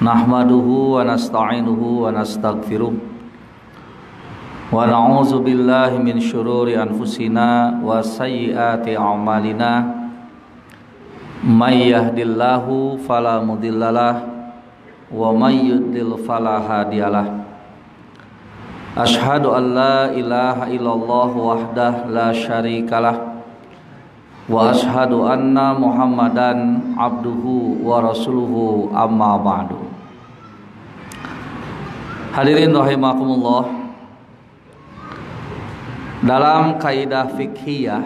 Nahmaduhu wa nasta'inuhu wa nastaghfiruh wa na'udzu billahi min syururi anfusina wa sayyiati a'malina may yahdihillahu fala mudhillalah wa may yudlil fala hadiyalah. Asyhadu an la ilaha illallah wahdahu la syarikalah wa ashhadu anna Muhammadan abduhu wa rasuluhu amma ba'du. Hadirin rahimakumullah, dalam kaidah fiqhiyah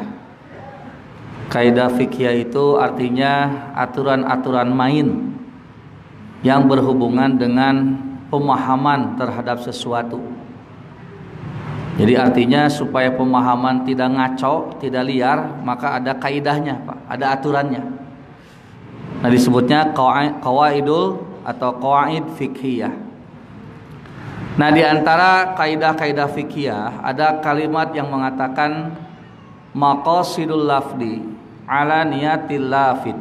itu artinya aturan-aturan main yang berhubungan dengan pemahaman terhadap sesuatu. Jadi artinya supaya pemahaman tidak ngaco, tidak liar, maka ada kaidahnya, Pak, ada aturannya. Nah, disebutnya qawaidul atau qawaid fiqhiyah. Nah, di antara kaidah-kaidah fiqhiyah ada kalimat yang mengatakan maqasidul lafdi ala niyatil lafid.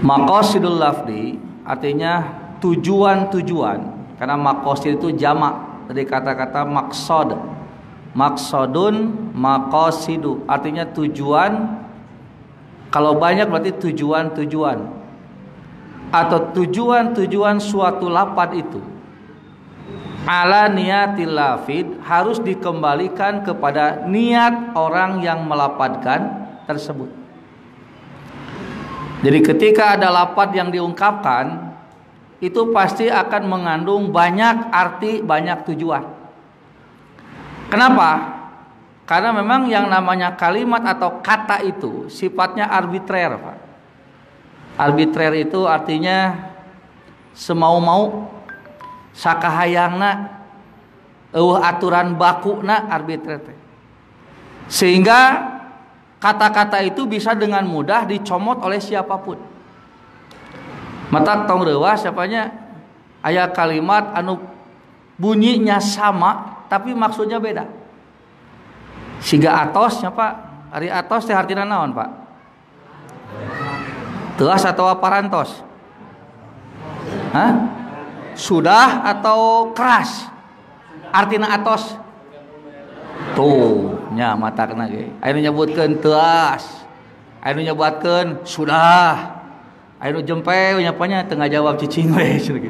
Maqasidul lafdi artinya tujuan-tujuan, karena maqasid itu jamak dari kata-kata maksud. Maksudun, maqasidu artinya tujuan. Kalau banyak berarti tujuan-tujuan atau tujuan-tujuan suatu lafaz itu ala niyatil lafid harus dikembalikan kepada niat orang yang melafadzkan tersebut. Jadi ketika ada lafaz yang diungkapkan, itu pasti akan mengandung banyak arti, banyak tujuan. Kenapa? Karena memang yang namanya kalimat atau kata itu sifatnya arbitrer, Pak. Arbitrer itu artinya semau-mau, sakahayangna, aturan bakuna, arbitrer. Sehingga kata-kata itu bisa dengan mudah dicomot oleh siapapun. Mata tong rewa siapanya aya kalimat anu bunyinya sama tapi maksudnya beda. Siga atos nya, Pak. Ari atos teh artina naon, Pak? Teas atau parantos? Hah? Sudah atau keras? Artina atos. Tuh, nya matakna ge. Anu nyebutkeun teas. Anu nyebutkeun sudah. Ayo jempe nyapanya tengah jawab cicing we gitu.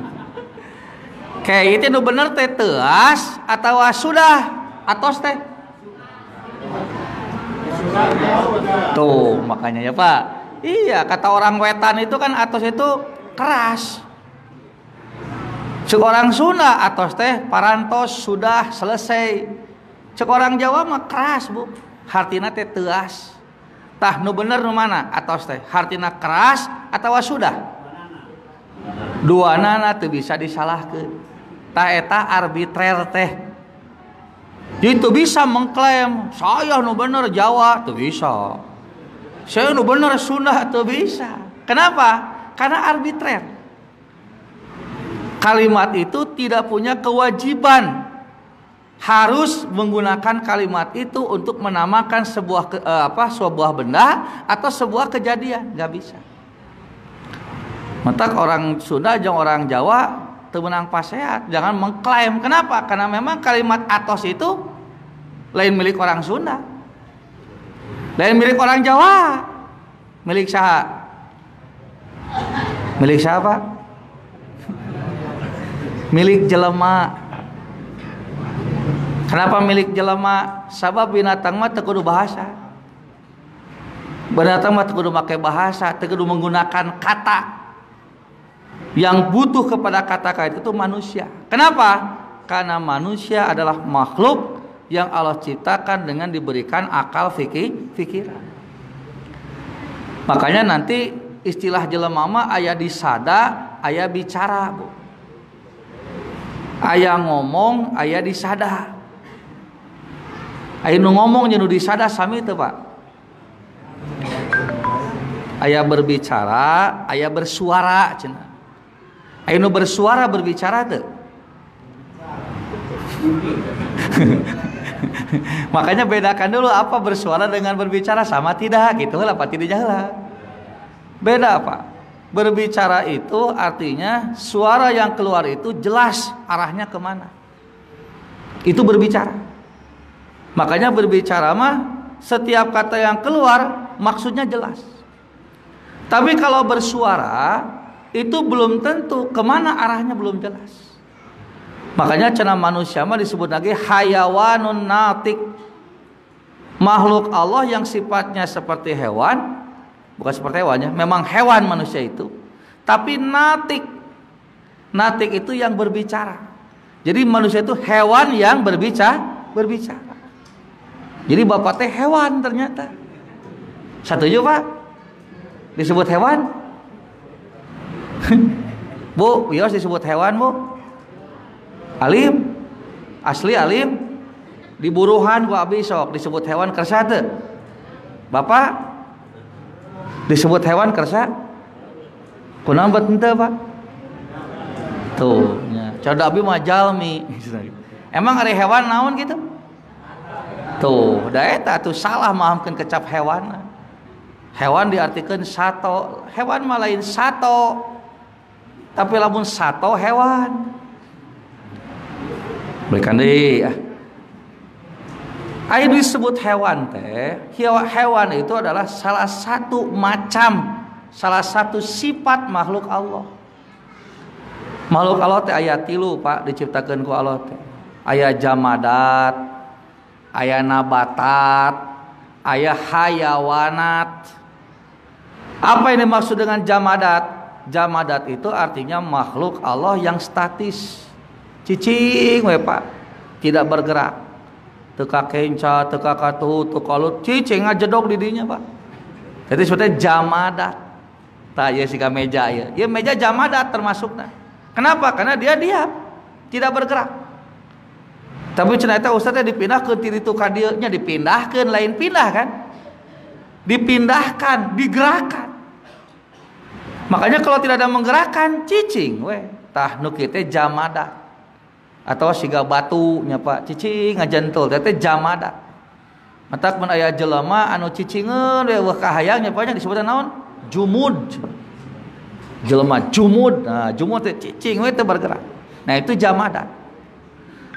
Kayak itu nu bener teh teas atau sudah atos teh? Tuh makanya ya, Pak. Iya, kata orang wetan itu kan atos itu keras. Cek orang Sunda atos teh parantos sudah selesai. Cek orang Jawa mah keras, Bu. Hartina teh teas. Tah nu bener nu mana atos teh? Hartina keras atau sudah? Duanana teu bisa disalahkeun. Tah eta arbitrer teh. Jadi teu bisa mengklaim saya nu bener Jawa, teu bisa. Saya nu bener Sunda, teu bisa. Kenapa? Karena arbitrer. Kalimat itu tidak punya kewajiban harus menggunakan kalimat itu untuk menamakan sebuah benda atau sebuah kejadian, nggak bisa. Mentak orang Sunda jeung orang Jawa teu meunang pasehat, jangan mengklaim. Kenapa? Karena memang kalimat atos itu lain milik orang Sunda, lain milik orang Jawa. Milik saha? Milik siapa? Milik jelema. Kenapa milik jelema? Sabab binatang mah teu kudu bahasa. Binatang mah teu kudu make bahasa, teu kudu menggunakan kata. Yang butuh kepada kata-kata itu manusia. Kenapa? Karena manusia adalah makhluk yang Allah ciptakan dengan diberikan akal pikiran. Makanya nanti istilah jelema mah aya disada, aya bicara, Bu. Aya ngomong, aya disada. Aya nu ngomong jeung nu disada sami teu, Pak? Aya berbicara, aya bersuara cenah. Aya nu bersuara berbicara teu? Makanya bedakan dulu apa bersuara dengan berbicara, sama tidak gitu lah, Pak, tidak jalan. Beda, Pak. Berbicara itu artinya suara yang keluar itu jelas arahnya kemana. Itu berbicara. Makanya berbicara mah setiap kata yang keluar maksudnya jelas. Tapi kalau bersuara itu belum tentu kemana arahnya, belum jelas. Makanya cenah manusia mah disebut lagi hayawanun natik. Makhluk Allah yang sifatnya seperti hewan. Bukan seperti hewannya, memang hewan manusia itu. Tapi natik. Natik itu yang berbicara. Jadi manusia itu hewan yang berbicara. Jadi bapak teh hewan ternyata. Setuju Pak? Disebut hewan? Bu, bios disebut hewan Bu. Alim? Asli alim? Di buruhan ku abdi sok disebut hewan kersa teu? Bapak? Disebut hewan kersa? Kunaon bet henteu Pak? Tuh, nya. Cada abdi mah jalmi. Emang ari hewan naon gitu? Tuh, da eta tuh salah mahamkeun kecap hewan. Hewan diartikeun sato. Hewan mah lain sato. Tapi lamun sato hewan. Berikan deui. Aya disebut hewan teh, hewan itu adalah salah satu macam, salah satu sifat makhluk Allah. Makhluk Allah teh aya 3 Pak diciptakeun ku Allah teh. Aya jamadat, aya nabatat, aya hayawanat. Apa yang dimaksud dengan jamadat? Jamadat itu artinya makhluk Allah yang statis. Cicing we Pak, tidak bergerak. Teka kenca, teka katuh, teka lut, cicing ngajedog di dinya Pak. Jadi sebetulnya jamadat. Tah ieu siga meja ieu. Ieu meja jamadat termasukna. Kenapa? Karena dia diam, tidak bergerak. Tapi cenah eta ustaz teh dipindahkeun ti ditu ka dieu nya, dipindahkeun lain pindah kan? Dipindahkan, digerakkan. Makanya kalau tidak ada menggerakkan cicing we. Tah nu kieu teh jamadat. Atau siga batu nya Pak, cicing ngajentul teh jamadat. Matak mun aya jelema anu cicingeun we weuh kahayang nya Pak nya disebutna naon? Jumud. Jelema jumud. Nah, jumud teh cicing we teu bergerak. Nah, itu jamadat.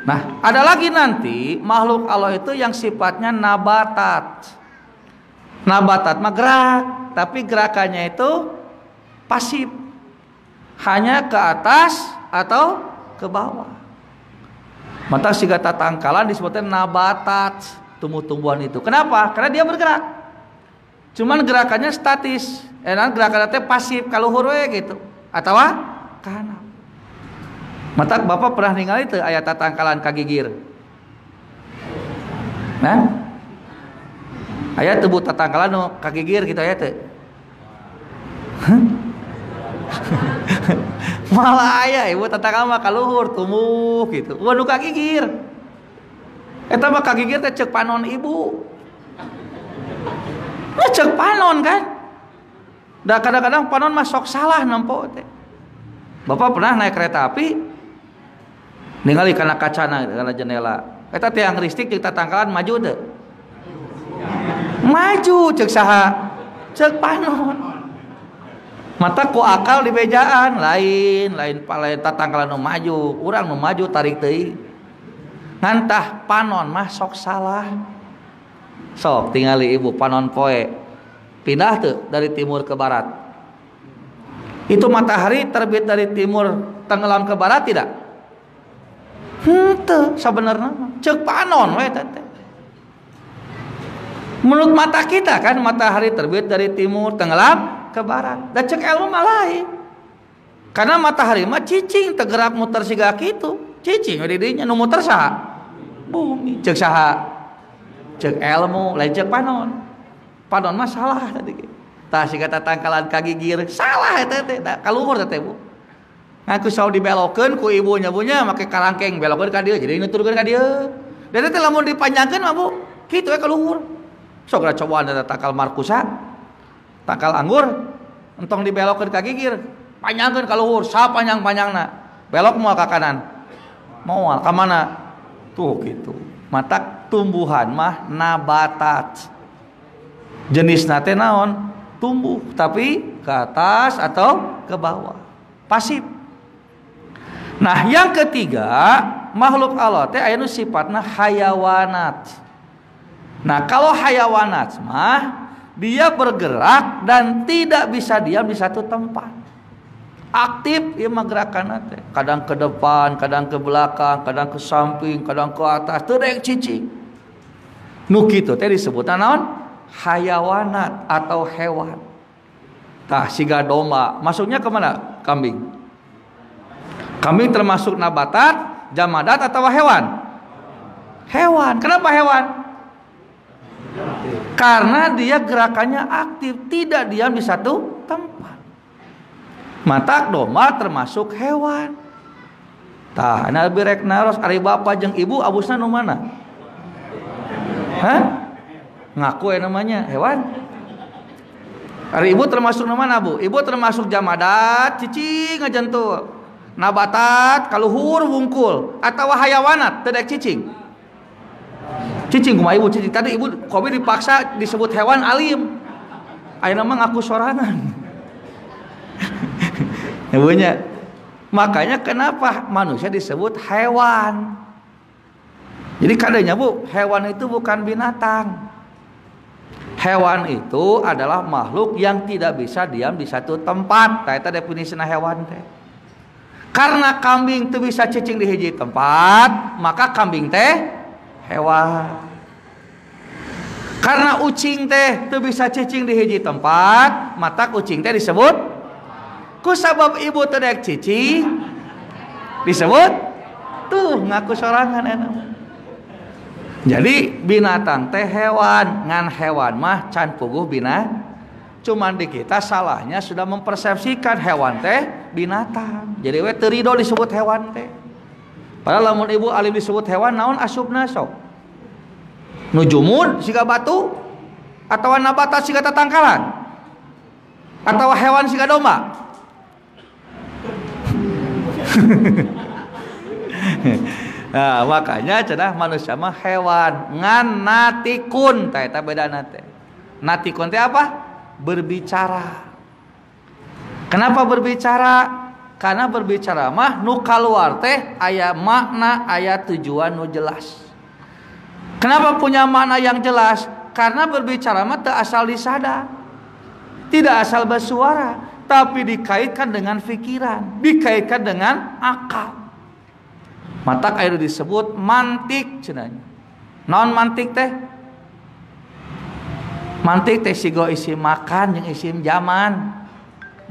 Nah, ada lagi nanti makhluk Allah itu yang sifatnya nabatat. Nabatat mah gerak, tapi gerakannya itu pasif. Hanya ke atas atau ke bawah. Mata siga tatangkalan disebutnya nabatat, tumbuh-tumbuhan itu. Kenapa? Karena dia bergerak. Cuman gerakannya statis. Gerakannya teh pasif, kaluhur we gitu. Atau kana. Mata Bapak pernah ningali teu aya tatangkalan kagigir? Nah? Aya tubuh tatangkalan nu kagigir gitu aya teu? Malah aya ibu tatangkalan mah kaluhur tumbuh gitu. Waduh kagigir. Eta mah kagigir teh ceuk panon ibu. Nah, ceuk panon kan. Da kadang-kadang panon mah sok salah nempo teh. Bapak pernah naik kereta api ningali kana kacana kana jendela. Eta tiang listrik jeung tatangkalan maju teu? Maju ceuk saha? Ceuk panon. Mata ku akal di bejaan lain tatangkalan nu maju, urang nu maju tarik teuing. Ngantah panon mah sok salah. Sok tingali ibu panon poe. Pindah tuh dari timur ke barat. Itu matahari terbit dari timur tenggelam ke barat tidak? Henteu sabenerna ceuk panon we teh. Menurut mata kita kan matahari terbit dari timur tenggelam ke barat. Da cek ilmu mah lain. Karena matahari mah cicing tegerak muter siga kitu. Cicing di dinya nu muter saha? Bumi. Cek saha? Cek ilmu lain cek panon. Panon mah salah tadi. Tah siga tatangkalan kagigir salah eta teh. Kaluhur teh Bu. Ngaku saw dibelokeun ku ibunya make karangkeng belokeun ka dieu jadi nuturkeun ka dieu. Da teh lamun dipanjangkeun mah Bu, kitu we kaluhur. Sok da cobaan eta takal markusa. Takal anggur entong dibelokkeun ka gigir panjangkeun ka luhur sapanjang-panjangna belok moal ka kanan moal ka mana tuh gitu. Matak tumbuhan mah nabatat jenisna teh naon tumbuh tapi ke atas atau ke bawah. Pasif. Nah, yang ketiga, makhluk Allah teh aya nu sifatna hayawanat. Nah, kalau hayawanat mah dia bergerak dan tidak bisa diam di satu tempat. Aktif ieu mah gerakanna teh. Kadang ke depan, kadang ke belakang, kadang ke samping, kadang ke atas, teu daek cicing. Nu kitu teh disebutna naon? Hayawanat atau hewan. Tah siga domba, masuknya ke mana? Kambing. Kambing termasuk nabatat, jamadat atau hewan? Hewan. Kenapa hewan? Karena dia gerakannya aktif, tidak diam di satu tempat. Mata domba termasuk hewan. Tah, ana birek naros ari bapa jeung ibu abusna nu mana? Hah? Ngaku namanya hewan. Ari ibu termasuk mana, Bu? Ibu termasuk jamadat, cicing ajan tuh. Nabatat, kaluhur wungkul, atawa hayawanat, teu daek cicing. Cicing kumaha ibu cicing? Tadi ibu kobi dipaksa disebut hewan alim. Ayeuna mah ngaku sorangan. Ibunya. Makanya kenapa manusia disebut hewan? Jadi kadanya, Bu, hewan itu bukan binatang. Hewan itu adalah makhluk yang tidak bisa diam di satu tempat. Eta definisina hewan teh. Karena kambing teu bisa cicing di hiji tempat, maka kambing teh hewan. Karena ucing teh teu bisa cicing di hiji tempat, maka ucing teh disebut ku sabab ibu teu daek cicing disebut tuh ngaku sorangan enak. Jadi binatang teh hewan, ngan hewan mah can puguh binatang. Cuman di kita salahnya sudah mempersepsikan hewan teh binatang. Jadi we teu ridho disebut hewan teh. Padahal lamun ibu alim disebut hewan naon asupna sok? Nujumud siga batu atawa nabatat siga tatangkalan? Atawa hewan siga domba? Nah, makanya cenah manusia mah hewan ngan natikun tah eta bedana teh. Natikun teh apa? Berbicara. Kenapa berbicara? Karena berbicara mah nu kaluar teh aya makna, aya tujuan nu jelas. Kenapa punya makna yang jelas? Karena berbicara mah teu asal disada. Tidak asal bersuara, tapi dikaitkan dengan pikiran, dikaitkan dengan akal. Matak aya disebut mantik cenanya. Naon mantik teh? Mantik teh sigo isim makan jeung isim zaman.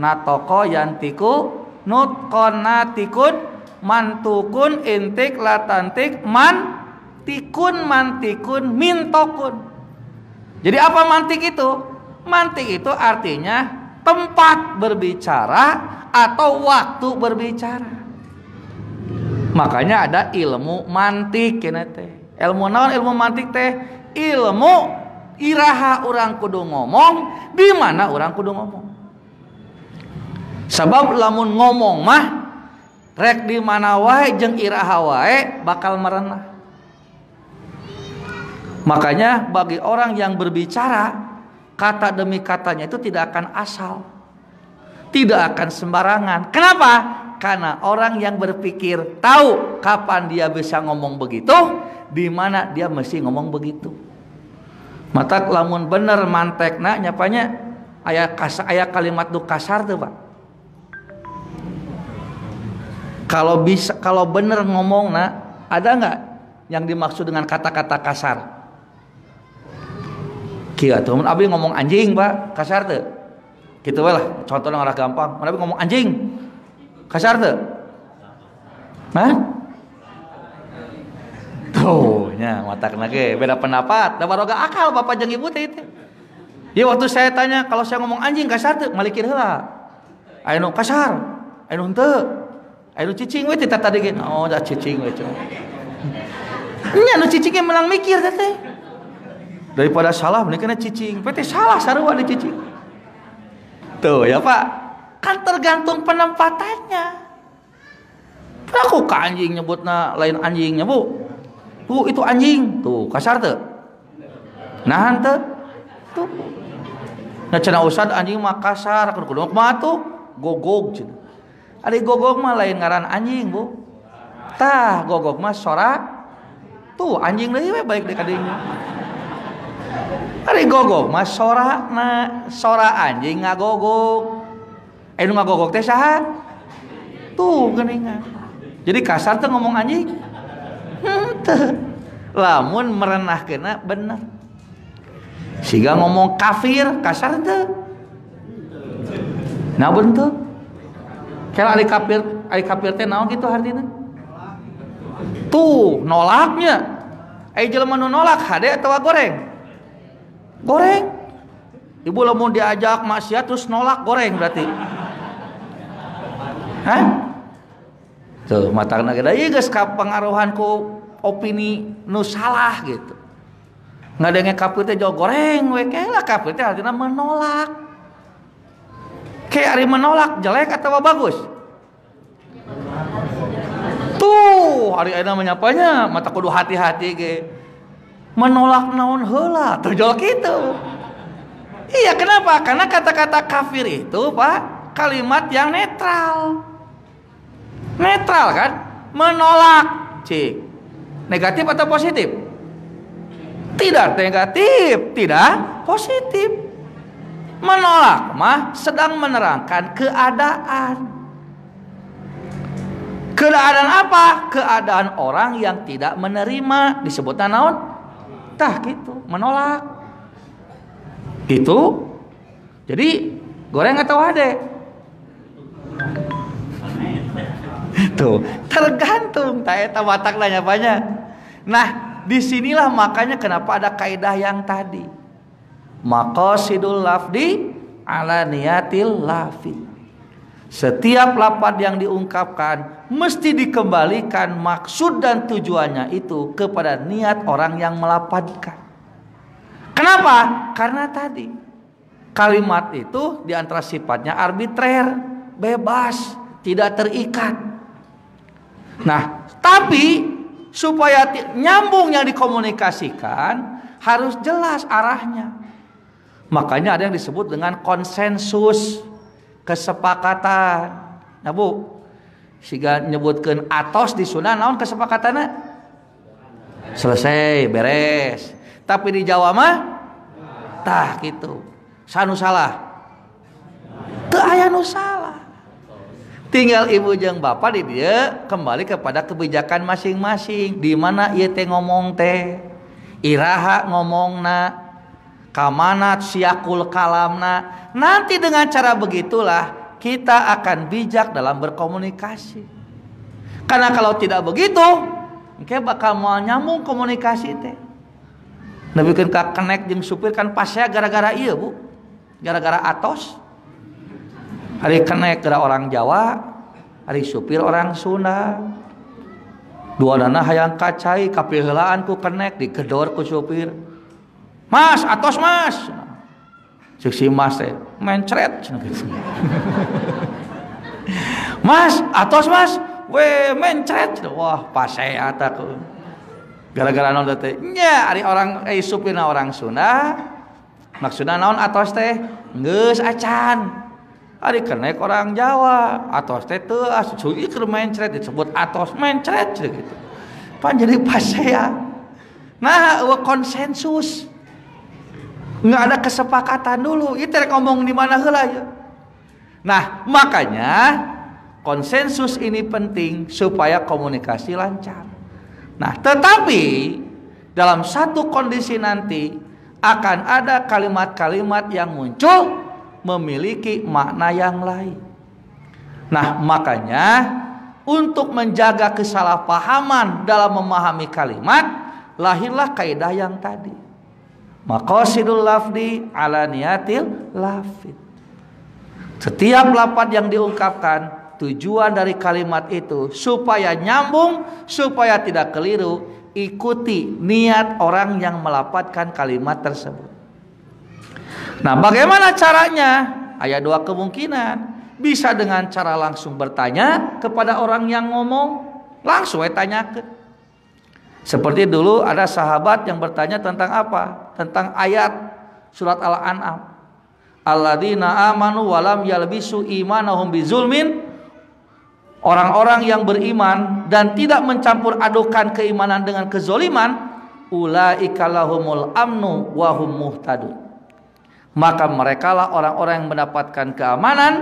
Natoko yantiku nutkon natikun mantukun intik latantik mantikun mantikun mintokun. Jadi apa mantik itu? Mantik itu artinya tempat berbicara atau waktu berbicara. Makanya ada ilmu mantik kena teh. Ilmu naon ilmu mantik teh? Ilmu iraha orang kudu ngomong di mana orang kudu ngomong. Sebab lamun ngomong mah rek di mana wae jeung iraha wae bakal merenah. Makanya bagi orang yang berbicara kata demi katanya itu tidak akan asal. Tidak akan sembarangan. Kenapa? Karena orang yang berpikir tahu kapan dia bisa ngomong begitu, di mana dia mesti ngomong begitu. Mata lamun bener mantekna nyapanya aya kalimat nu kasar tuh, Pak. Kalau bener ngomongna ada nggak yang dimaksud dengan kata-kata kasar? Kieu atuh mun abdi ngomong anjing, Pak, kasar teu? Kitu we lah, contohna ngarah gampang. Mun abdi ngomong anjing kasar tuh? Hah? Tuh, nya matakna ge beda pendapat. Da baroga akal bapak jeung ibu teh itu. Ya waktu saya tanya kalau saya ngomong anjing kasar tuh, malikir heula. Aya nu kasar, aya nu henteu. Aya nu cicing we teh tadi ge. Oh, da cicing we coy. Nya nu cicing ge menang mikir teh. Daripada salah mending kana cicing. Teh salah sarua di cicing. Tuh ya, Pak. Kan tergantung penempatannya. Aku ke anjing nyebutna lain anjingnya, Bu. Bu, itu anjing. Tuh, kasar tuh. Nahan tuh. Tuh. Nah cenah Ustad anjing mah kasar, kudu kumaha tuh? Gogog cenah. Ari gogog mah lain ngaran anjing, Bu. Tah, gogog mah sora. Tuh anjing deui we balik deui ka dieu. Ari gogog mah sora anjing ngagogog. Anu ngagogog teh saha? Tuh geuningan. Jadi kasar tuh ngomong anjing. Henteu. Lamun merenahkeunna bener. Siga ngomong kafir kasar teu. Nah bentuk. Kalau ari kafir teh naon kitu artina? Tuh, nolaknya. Jelema nu nolak hade atawa goreng? Goreng. Ibu lamun diajak maksiat terus nolak goreng berarti. Hah? Tuh, matangna gede ieu geus kapengaruhan ku opini nu salah gitu. Ngadenge kafir teh jauh goreng we lah kafir teh artinya menolak. Kayak ari menolak jelek atau bagus? Tuh, hari ayeuna menyapanya mata kudu hati-hati ge. Menolak naon heula, teu jol kitu. Iya, kenapa? Karena kata-kata kafir itu, Pak, kalimat yang netral. Netral kan? Menolak, cik. Negatif atau positif? Tidak negatif, tidak positif. Menolak mah sedang menerangkan keadaan. Keadaan apa? Keadaan orang yang tidak menerima, disebutnya naon? Tah gitu, menolak. Gitu. Jadi goreng atau ade? Tuh, tergantung ta eta watak nanya banyak. Nah, disinilah makanya kenapa ada kaidah yang tadi. Maqasidul lafdi ala niyatil lafid. Setiap lafaz yang diungkapkan mesti dikembalikan maksud dan tujuannya itu kepada niat orang yang melafadzkan. Kenapa? Karena tadi kalimat itu diantara sifatnya arbitrer, bebas, tidak terikat. Nah, tapi supaya nyambung yang dikomunikasikan harus jelas arahnya. Makanya ada yang disebut dengan konsensus, kesepakatan. Nah Bu, siga nyebutkeun atos di Sunda naon kesepakatanna? Selesai, beres. Tapi di Jawa mah tah gitu. Sanu salah. Teu aya nu salah. Tinggal ibu jeung bapak di dieu kembali kepada kebijakan masing-masing. Di mana ieu teh ngomong teh? Iraha ngomongna, kamanat siakul kalamna. Nanti dengan cara begitulah kita akan bijak dalam berkomunikasi. Karena kalau tidak begitu, engke bakal mau nyambung komunikasi teh. Nebikeun ka kenek jeung supir kan pasnya gara-gara ieu Bu. Gara-gara atos. Hari kenek gara orang Jawa, hari supir orang Sunda. Duanana hayang kacai kapiheulaan ku kenek digedor ku supir. Mas, atos mas. Cek si mas teh mencret. Mas, atos mas. We mencret. Wah, pasea eta ku. Gara-gara naon teh? Nya, ari orang supirna orang Sunda. Maksudna naon atos teh? Geus acan. Ari kenek orang Jawa, atos teh teu asuci keur mencret disebut atos mencret gitu. Pan jadi pasea. Nah, konsensus. Nggak ada kesepakatan dulu. Itu ngomong di mana heula ya. Nah, makanya konsensus ini penting supaya komunikasi lancar. Nah, tetapi dalam satu kondisi nanti akan ada kalimat-kalimat yang muncul memiliki makna yang lain. Nah, makanya untuk menjaga kesalahpahaman dalam memahami kalimat, lahirlah kaidah yang tadi. Maqasidul lafdi ala niyatil lafid. Setiap lafaz yang diungkapkan, tujuan dari kalimat itu supaya nyambung, supaya tidak keliru, ikuti niat orang yang melafadzkan kalimat tersebut. Nah, bagaimana caranya? Ada dua kemungkinan. Bisa dengan cara langsung bertanya kepada orang yang ngomong, langsung tanyakan. Seperti dulu ada sahabat yang bertanya tentang apa? Tentang ayat surat Al-An'am. alladzina amanu walam yalbisu imanahum bizulmin, orang-orang yang beriman dan tidak mencampur adukan keimanan dengan kezoliman, ulaika lahumul amnu wa hum muhtadun, maka merekalah orang-orang yang mendapatkan keamanan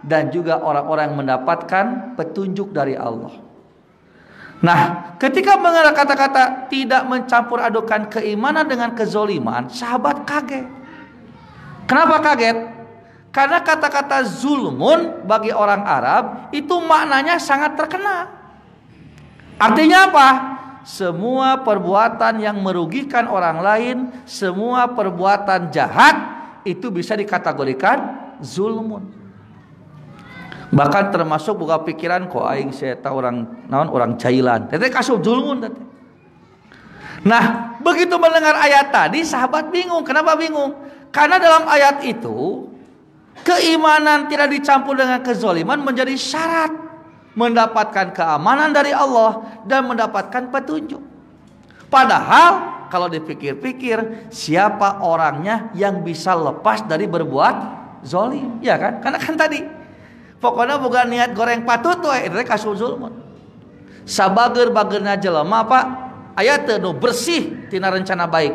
dan juga orang-orang yang mendapatkan petunjuk dari Allah. Nah, ketika mengenal kata-kata tidak mencampur adukan keimanan dengan kezoliman, sahabat kaget. Kenapa kaget? Karena kata-kata zulmun bagi orang Arab itu maknanya sangat terkenal. Artinya apa? Semua perbuatan yang merugikan orang lain, semua perbuatan jahat itu bisa dikategorikan zulmun. Bahkan termasuk buka pikiran kok aing saya tahu orang jailan. Tete kasih zulmun tete. Nah, begitu mendengar ayat tadi sahabat bingung. Kenapa bingung? Karena dalam ayat itu keimanan tidak dicampur dengan kezaliman menjadi syarat mendapatkan keamanan dari Allah dan mendapatkan petunjuk. Padahal kalau dipikir-pikir, siapa orangnya yang bisa lepas dari berbuat zalim? Ya kan? Karena kan tadi pokoknya bukan niat goreng patut we itu kasus zulmun. Sabager-bagerna jelema apa? Aya teu nu bersih tina rencana baik.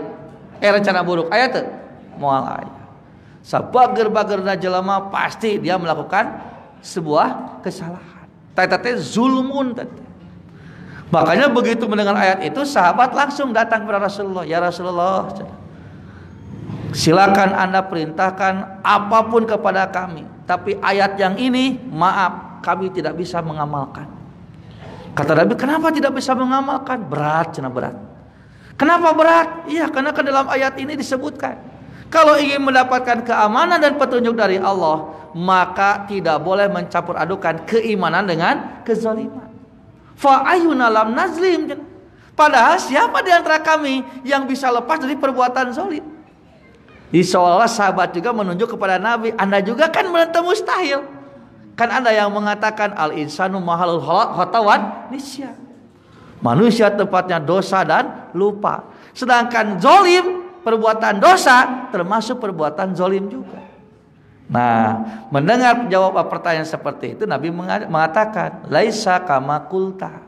Rencana buruk aya teu? Moal aya. Sabager-bagerna jelema pasti dia melakukan sebuah kesalahan. Tete zulmun tete. Makanya begitu mendengar ayat itu sahabat langsung datang kepada Rasulullah. Ya Rasulullah, silakan Anda perintahkan apapun kepada kami, tapi ayat yang ini maaf kami tidak bisa mengamalkan. Kata Nabi, kenapa tidak bisa mengamalkan? Berat, cenah berat. Kenapa berat? Iya, karena kan dalam ayat ini disebutkan kalau ingin mendapatkan keamanan dan petunjuk dari Allah, maka tidak boleh mencampur adukan keimanan dengan kezaliman. Fa ayyuna lam nazlim. Padahal siapa di antara kami yang bisa lepas dari perbuatan zalim? Seolah-olah sahabat juga menunjuk kepada Nabi, Anda juga kan menentang mustahil. Kan Anda yang mengatakan al insanu mahalul khatawan nisya. Manusia tempatnya dosa dan lupa. Sedangkan zalim, perbuatan dosa termasuk perbuatan zalim juga. Nah, mendengar jawab pertanyaan seperti itu, Nabi mengatakan, laisa kama kulta.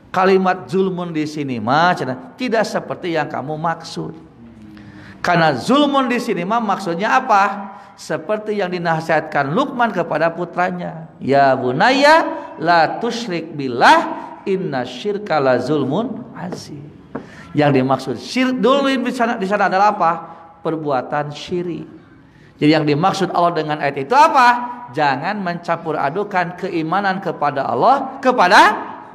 Kalimat zulmun di sini mah tidak seperti yang kamu maksud. Karena zulmun di sini mah maksudnya apa? Seperti yang dinasihatkan Luqman kepada putranya, ya bunayya la tusyrik billah inna syirka la zulmun azim. Yang dimaksud syirik dulu di sana adalah apa? Perbuatan syirik. Jadi yang dimaksud Allah dengan ayat itu apa? Jangan mencampur adukan keimanan kepada Allah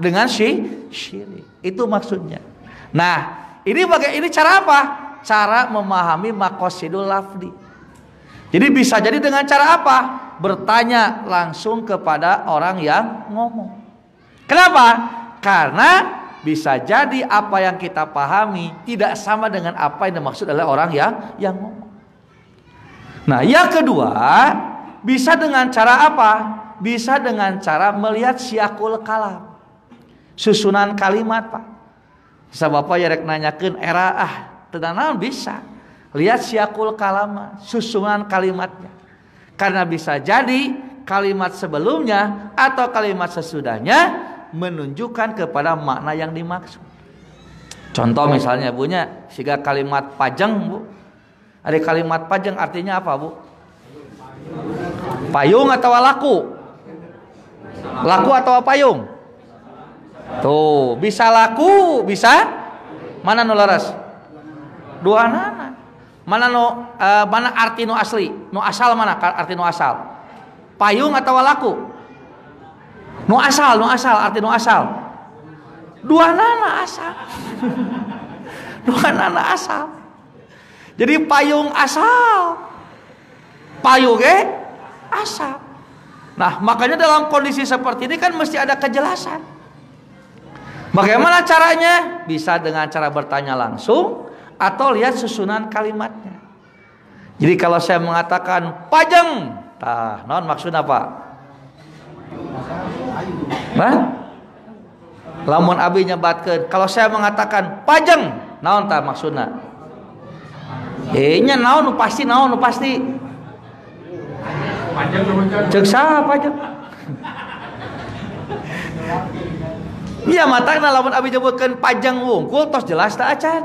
dengan syirik. Itu maksudnya. Nah, ini cara apa? Cara memahami maqasidul lafzi. Jadi bisa jadi dengan cara apa? Bertanya langsung kepada orang yang ngomong. Kenapa? Karena bisa jadi apa yang kita pahami tidak sama dengan apa yang dimaksud oleh orang yang ngomong. Nah, yang kedua, bisa dengan cara apa? Bisa dengan cara melihat siakul kalam. Susunan kalimat, Pak. Bisa Bapak ya rek nanyakeun era tenang bisa. Lihat siakul kalam, susunan kalimatnya. Karena bisa jadi kalimat sebelumnya atau kalimat sesudahnya menunjukkan kepada makna yang dimaksud. Contoh misalnya punya siga kalimat pajeng, Bu. Ada kalimat pajeng artinya apa, Bu? Payung atau laku? Laku atau payung? Tuh, bisa laku, bisa mana nu laras? Dua nana. Mana arti nu asli? Nu asal mana arti nu asal? Payung atau laku? Nu asal arti nu asal. Dua nana asal. Dua nana asal. Jadi payung asal, payung asal. Nah, makanya dalam kondisi seperti ini kan mesti ada kejelasan. Bagaimana caranya? Bisa dengan cara bertanya langsung atau lihat susunan kalimatnya. Jadi kalau saya mengatakan pajeng, naon maksudnya apa? Lamun abi nyebatkeun, kalau saya mengatakan pajeng, naon tah maksudna? Nya naon nu pasti. Cek saha pajang? Iya matangna lamun abi nyebutkeun pajang wungkul tos jelas teh acan.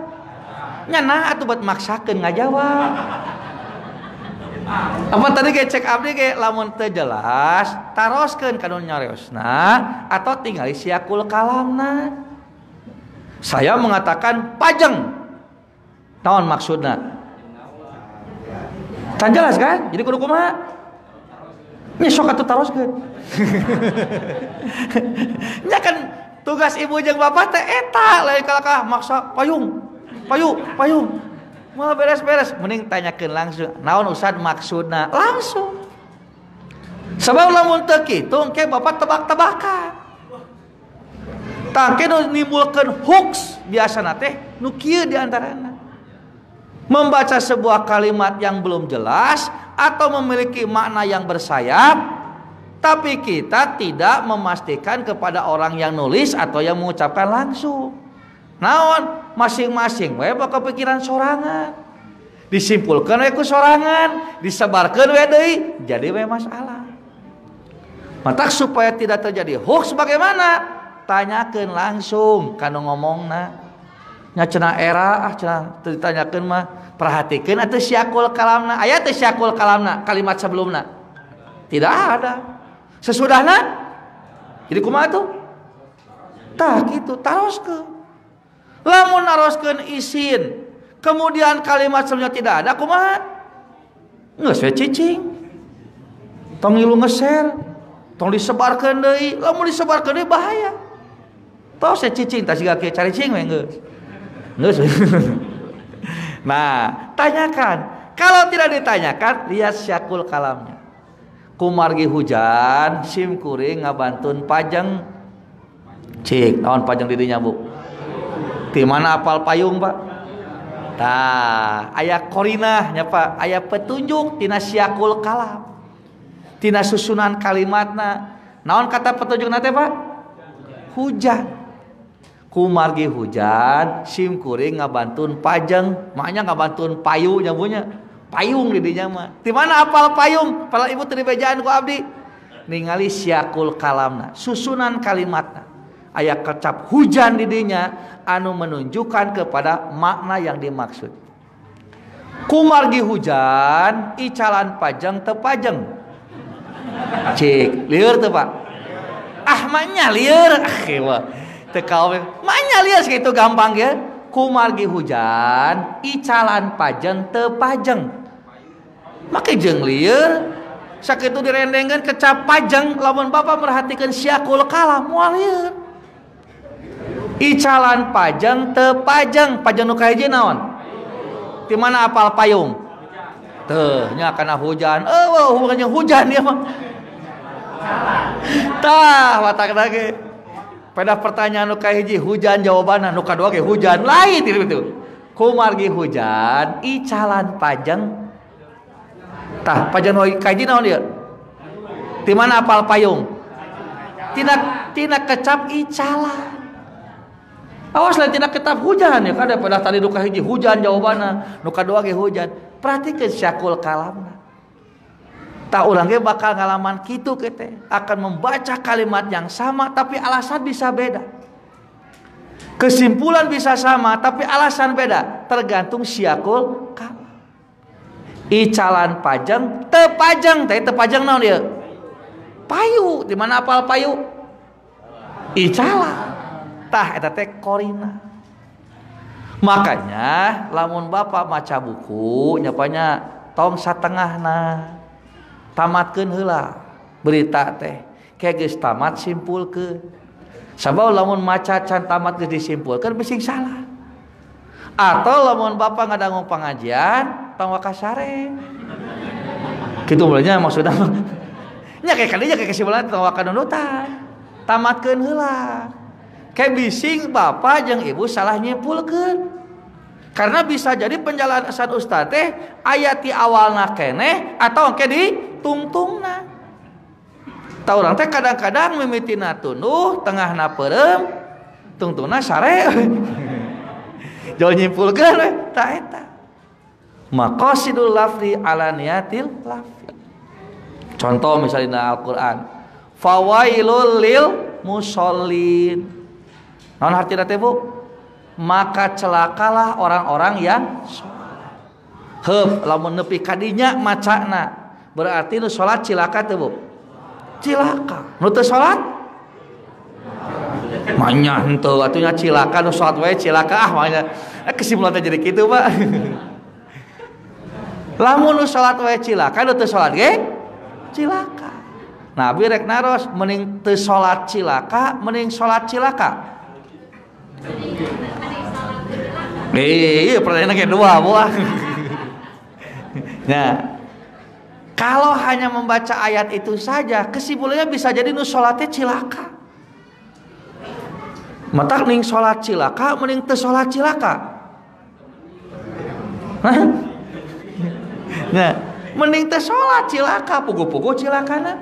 Nya nah atuh buat maksakeun ngajawab. Apa tadi ge cek abdi ge lamun teu jelas taroskeun kana nyariosna atau tinggali siakul kalamna. Saya mengatakan pajang. Naon maksudna? Tan jelas kan? Jadi kudu kumaha? Nya sok atuh taroskeun. Nya kan tugas ibu jeung bapak teh eta lain kalakah maksa payung. Malah beres-beres mending tanyakeun langsung. Naon Ustad maksudna? Langsung. Sabab lamun teu kitu engke bapak tebak-tebakan. Tangke nu nimbulkeun hoax biasana teh nu kieu di antarana. Membaca sebuah kalimat yang belum jelas atau memiliki makna yang bersayap tapi kita tidak memastikan kepada orang yang nulis atau yang mengucapkan langsung. Naon masing-masing we bakal pikiran sorangan. Disimpulkeun we ku sorangan, disebarkeun we deui, jadi we masalah. Mata supaya tidak terjadi hoax bagaimana? Tanyakeun langsung kana ngomongna. Nya cenah era cenah ditanyakeun mah perhatikeun atuh siakul kalamna. Aya teh siakul kalamna kalimat sebelumna? Tidak ada. Sesudahna jadi kumaha tuh? Tah kitu taroskeun. Lamun naroskeun isin, kemudian kalimat sebelumnya tidak ada kumaha? Geus we cicing. Tong ngilu nge-share, tong disebarkeun deui. Lamun disebarkeun deui bahaya. Tos we cicing tah siga kieu caricing we geus. Geus. Nah, tanyakan. Kalau tidak ditanyakan, lihat syakul kalamnya. Kumargi hujan, sim kuring ngabantun pajang. Cik, naon pajang di dinya, Bu? Di mana apal payung, Pak? Tah, aya korinah nya, Pak. Aya petunjuk tina syakul kalam. Tina susunan kalimatna. Naon kata petunjukna teh, Pak? Hujan. Kumargi hujan, sim kuring ngabantun pajang, maknya ngabantun payu nya punya. Payung di dinya mah. Di mana apal payung? Pala ibu teu dibejaan ku abdi. Ningali syakul kalamna, susunan kalimatna. Aya kecap hujan di dinya anu menunjukkan kepada makna yang dimaksud. Kumargi hujan, icalan pajang teu pajang. Cik, lieur teu Pak? Ah maknya lieur. Teu kawe. Maknya lieur sakitu gampang ya. Kumargi hujan, icalan pajang teu pajang. Make jeung lieur sakitu direndengkeun kecap pajang lamun Bapak merhatikeun syakul kalam moal lieur. Icalan pajang teu pajang, pajang nu kahiji naon? Di mana apal payung? Teu nya kana hujan. Hubungannya hujan dia mah. Tah watakna ge. Pada pertanyaan nu kahiji hujan jawabanna, nu kadua ge hujan lain itu. Kumargi hujan, icalan pajang. Tah pajang nu kahiji naon dia? Di mana apal payung? Tina kecap icalan. Awas lain tina kecap hujan ya kada pada tadi nu kahiji hujan jawabanna, nu kadua ge hujan. Perhatikeun syakul kalamna. Tak urang ge bakal ngalaman kitu kete, akan membaca kalimat yang sama tapi alasan bisa beda. Kesimpulan bisa sama tapi alasan beda, tergantung syakul kalam. Icalan pajang teu pajang, teh teu pajang naon ieu? Payu, di mana apal payu? Icalan. Tah eta teh korina. Makanya lamun Bapak maca buku nyapanya tong satengahna. Tamatkeun heula berita teh. Kayak geus tamat simpulkeun. Sabab lamun maca can tamat geus disimpulkeun bising salah. Atau lamun Bapak ngadangu pengajian tong wakasare. Kitu mulanya maksudna mah. Nya kayak kadinya kayak kesimpulan tong wakanunutan. Tamatkeun heula. Kayak bising Bapak jeung Ibu salah nyimpulkeun. Karena bisa jadi penjelasan ustaz teh aya ti awalna keneh atau engke di tungtungna. Tah urang teh kadang-kadang mimitina tunduh, tengahna peureum, tungtungna sare. Jauh nyimpulkeun we tah eta. Maqasidul lafzi ala niyatil lafzi. Contoh misalnya Al-Qur'an. Fawailul lil musallin. Naon artina teh Bu? Maka celakalah orang-orang yang salat. Heup lamun nepi ka dinya macana. Berarti nu salat cilaka teh Bu? Cilaka. Nu teu salat manya henteu atunya cilaka, nu salat wae cilaka manya. Kesimpulan teh jadi kitu, Pak. Lamun nu salat wae cilaka, nu teu salat ge cilaka. Nabi rek naros mending teu salat cilaka, mending salat cilaka. Iya, pertanyaannya kayak dua, buah. Nah, kalau hanya membaca ayat itu saja, kesimpulannya bisa jadi nu salatnya cilaka. Matak ning salat cilaka, mending teu salat cilaka. Nah, mending teu salat cilaka, pugu-pugu cilakana.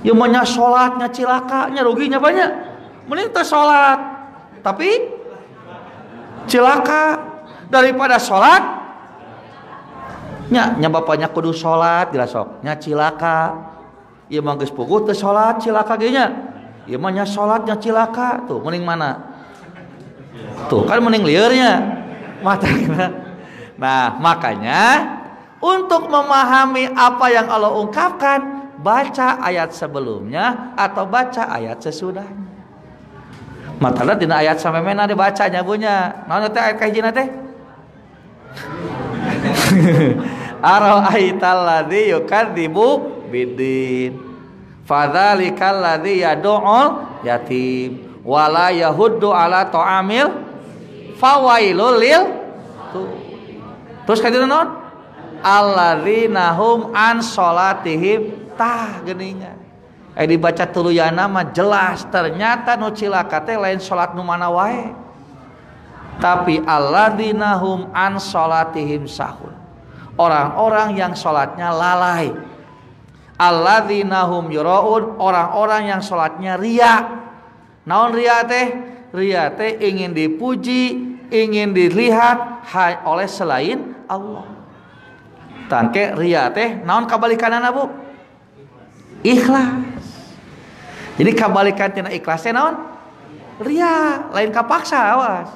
Ya manya salatnya cilaka, nya ruginya banyak. Mending teu salat, tapi cilaka daripada salat. Nya bapaknya kudu salat geus sok, nya cilaka. Ieu mah geus puguh teu salat cilaka ge nya. Ieu mah nya salatnya cilaka, tuh mending mana? Tuh kan mending liurnya. Nah, makanya untuk memahami apa yang Allah ungkapkan, baca ayat sebelumnya atau baca ayat sesudahnya. Matana dina ayat sampai mana dibacanya bunya. Naon teh ayat kahijina teh? Ara'aital ladzi yukadzibu biddin. Fadzalikal ladzi yad'ul yatim wala yahuddu ala ta'amil fawailul lil. Terus kadina naon? Alladzina hum an sholatihim tah geuningan. Dibaca tuluyana mah jelas ternyata nu cilaka teh lain salat nu mana wae. Tapi alladzina hum an sholatihim sahun. Orang-orang yang salatnya lalai. Alladzina hum yuraun, orang-orang yang salatnya riya. Naon riya teh? Riya teh ingin dipuji, ingin dilihat oleh selain Allah. Tangke riya teh naon kabalikanana Bu? Ikhlas. Jadi kabalikan tina ikhlas teh naon? Riya, lain kapaksa, awas.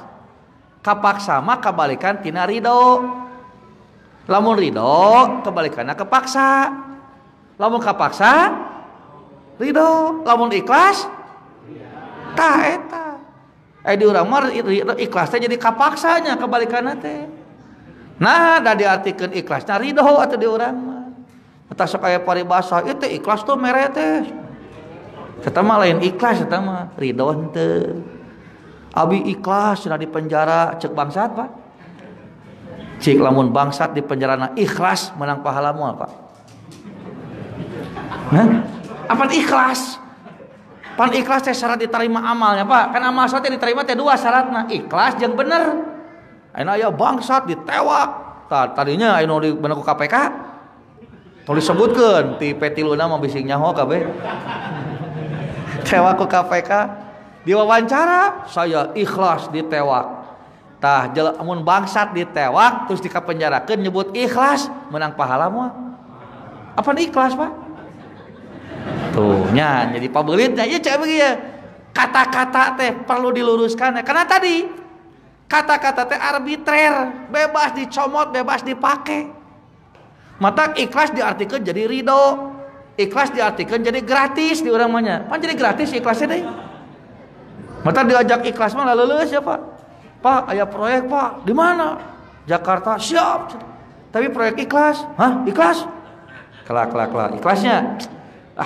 Kapaksa mah kabalikan tina ridho. Lamun ridho kebalikanna kepaksa. Lamun kapaksa ridho, lamun ikhlas tah eta. Di urang mah ikhlas teh jadi kapaksanya kebalikanna teh. Nah, da diartikeun ikhlasna ridho atuh di urang mah. Eta sok aya paribasa, ieu teh ikhlas tuh mere teh. Eta mah lain ikhlas, eta mah ridho henteu. Abi ikhlas cenah di penjara cek bangsat, Pak. Cik lamun bangsat di penjarana ikhlas menang pahala moal, Pak. Nah, apa ikhlas? Pan ikhlas teh syarat diterima amalnya, Pak. Kan amal teh diterima teh dua syaratna, ikhlas jeung bener. Ayeuna aya bangsat ditewak. Tadinya aya nu di bener ku KPK. Tulis sebutkeun ti P3 mah bising nyaho kabeh. Tewak ku KPK. Diwawancara, saya ikhlas ditewak. Tah mun bangsat ditewak terus dikapenjarakeun nyebut ikhlas menang pahala moal. Apa ikhlas, Pak? Tuh nya jadi pabeuleutnya ieu cek begitu ya. Kata-kata teh perlu diluruskan karena tadi kata-kata teh arbitrer, bebas dicomot, bebas dipake. Mata ikhlas diartikan jadi ridho, ikhlas diartikan jadi gratis di urang mah nya. Pan jadi gratis ikhlasnya deui. Mata diajak ikhlas mah leuleus ya, Pak. Pak, aya proyek, Pak. Di mana? Jakarta. Siap. Tapi proyek ikhlas. Hah? Ikhlas? Kelak. Ikhlasnya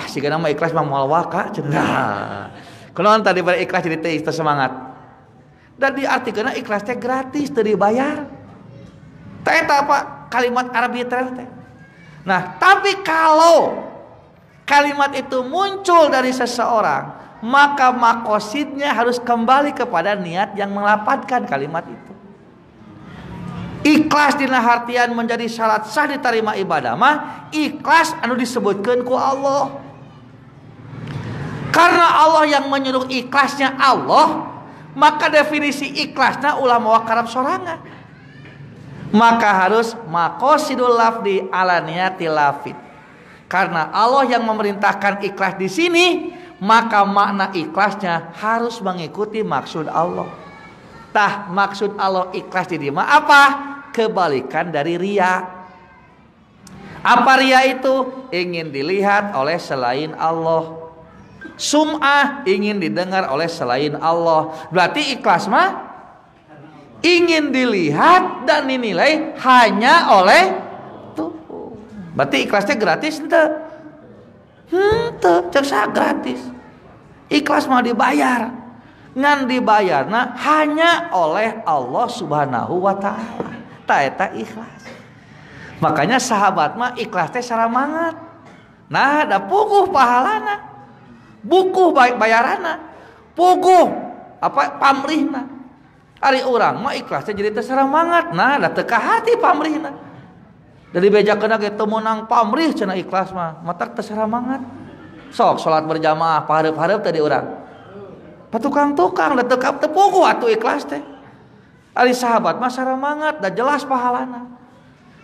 siga nama ikhlas mah moal waka cenah. Kunaon tadi pada ikhlas jadi teh semangat. Dan diartikeunna ikhlas teh gratis teu dibayar. Teh eta Pak kalimat arbitrer teh. Nah, tapi kalau kalimat itu muncul dari seseorang, maka makosidnya harus kembali kepada niat yang melapatkan kalimat itu. Ikhlas dina hartian menjadi syarat sah diterima ibadah mah ikhlas anu disebutkeun ku Allah. Karena Allah yang menyuruh ikhlasnya Allah, maka definisi ikhlasna ulah mawa karab sorangan. Maka harus maqasidul lafdi ala niyatil lafid. Karena Allah yang memerintahkan ikhlas di sini, maka makna ikhlasnya harus mengikuti maksud Allah. Tah maksud Allah ikhlas di dia apa? Kebalikan dari riya. Apa riya itu? Ingin dilihat oleh selain Allah. Sum'ah, ingin didengar oleh selain Allah. Berarti ikhlas mah ingin dilihat dan dinilai hanya oleh tuh. Berarti ikhlasnya gratis ente? Cek gratis. Ikhlas mah dibayar. Ngan dibayarna hanya oleh Allah Subhanahu wa taala. Ta eta ikhlas. Makanya sahabat mah ikhlas teh saramangat. Nah, da puguh pahalana. Bukuh bayaranna. Puguh apa pamrihna. Ari urang mah ikhlas teh jadi teh saramangat. Nah, da teu ka hati pamrihna. Dari bejakeuna ge teu meunang pamrih cenah ikhlas mah. Matak teu saramangat. Sok salat berjamaah pahareup-hareup teh di urang. Patukang-tukang da teu puguh atuh ikhlas teh. Ari sahabat mah saramangat da jelas pahalana.